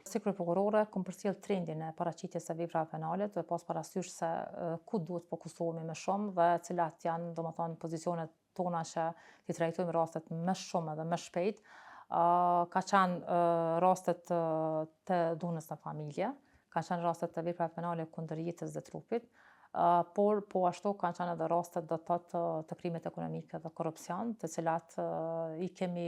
Si kryeprokurore, kom përcjell trendin e paraqitjes së veprave penale, duke pas parasysh se ku duhet të fokusohemi më shumë dhe cilat janë, domethënë, pozicionet tona që t'i trajtojmë rastet më shumë edhe më shpejt. Ka qenë rastet të dhunës në familje, ka qenë rastet të veprave penale kundër jetës dhe trupit, por po ashtu kanë qenë edhe rastet do të thotë të krimit ekonomik dhe korrupsion, të cilat i kemi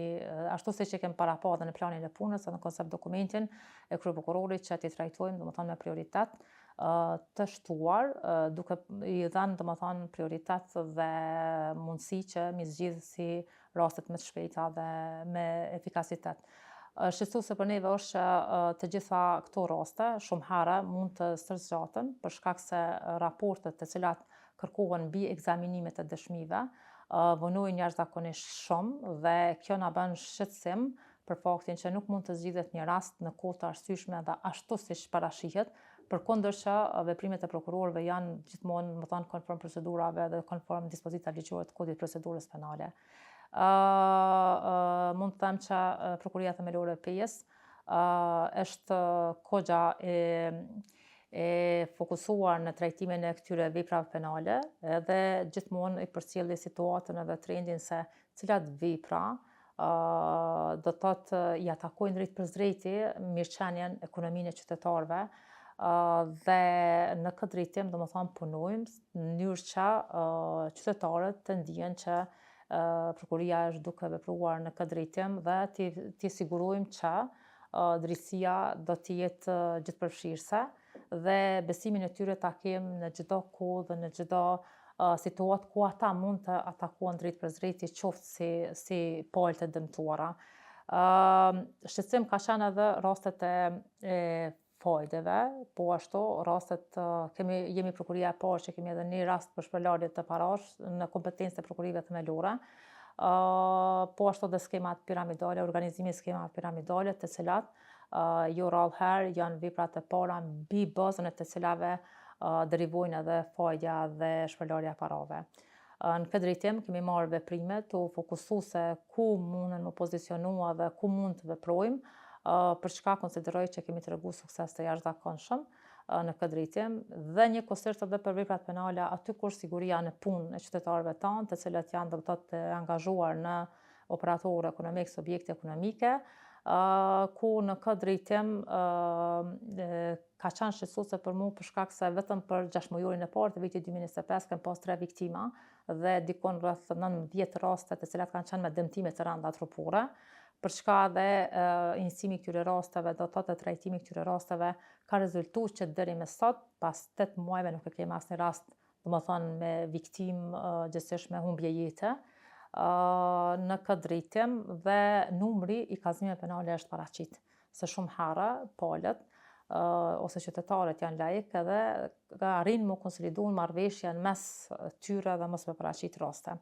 ashtu siç e kemi para pa edhe në planin e punës, edhe në koncept dokumentin e kryeprokurorit që t'i trajtojmë domethënë me prioritet të shtuar, duke i dhënë domethënë prioritet dhe mundësi që mi zgjidh si rastet më të shpejta dhe me efikasitet. Shqetësuese për neve është që të gjitha këto raste shumë herë mund të stërzgjaten për shkak se raportet të cilat kërkohen mbi ekzaminimet e dëshmive vonojnë jashtëzakonisht shumë dhe kjo na bën shqetësim për faktin që nuk mund të zgjidhet një rast në kohë të arsyeshme dhe ashtu siç parashihet, përkundër që veprimet e prokurorëve janë gjithmonë, më thënë, konform procedurave dhe konform dispozitave ligjore të kodit procedurës penale. Mund të them që Prokuria Themelore e PE-s është kogja e fokusuar në trajtimin e këtyre veprave penale edhe gjithmonë i përcjelli situatën edhe trendin se cilat vepra do të thotë i atakojnë drejt për drejti mirëqenien, ekonominë e qytetarëve dhe në këtë drejtim domethënë punojmë në mënyrë që qytetarët të ndihen që prokuria është duke vepruar në këtë drejtim dhe t'i sigurojmë që drejtësia do të jetë gjithëpërfshirëse dhe besimin e tyre ta kemë në çdo kohë dhe në çdo situatë ku ata mund të atakohen drejt për drejti qoftë si palë të dëmtuara. Shqetësim ka qenë edhe rastet e fajdeve, po ashtu rastet jemi prokuria e parë që kemi edhe një rast për shpërlarje të parash në kompetencë të prokurive themelore, po ashtu dhe skemat piramidale, organizimi i skemave piramidale, të cilat jo rrallëherë janë veprat e para mbi bazën e të cilave derivojnë edhe fajdja dhe shpërlarja e parave. Në këtë drejtim kemi marrë veprime të fokusuar se ku mundem më pozicionua dhe ku mund të veprojmë, për çka konsideroj që kemi treguar sukses të jashtëzakonshëm në këtë drejtim dhe njëkohësisht edhe për veprat penale aty kur siguria në punë e qytetarëve tanë, të cilët janë do të thotë të angazhuar në operatorë ekonomik, subjekte ekonomike, ku në këtë drejtim ka qenë shqetësuese për mua për shkak se vetëm për 6 mujorin e parë të vitit 2025 kem pas 3 viktima dhe dikon rreth 19 raste të cilat kanë qenë me dëmtime të rënda trupore, për çka dhe injësimi i këtyre rasteve, do të thotë trajtimi i këtyre rasteve ka rezultuar që deri më sot, pas 8 muajve nuk e kemi asnjë rast, domethënë me viktimë gjithsesi me humbje jete në këtë drejtim dhe numri i kazimeve penale është paraqit. Se shumë herë palët ose qytetarët janë laik edhe arrin më konsoliduar marrëveshjen mes tyre dhe mos me paraqit raste.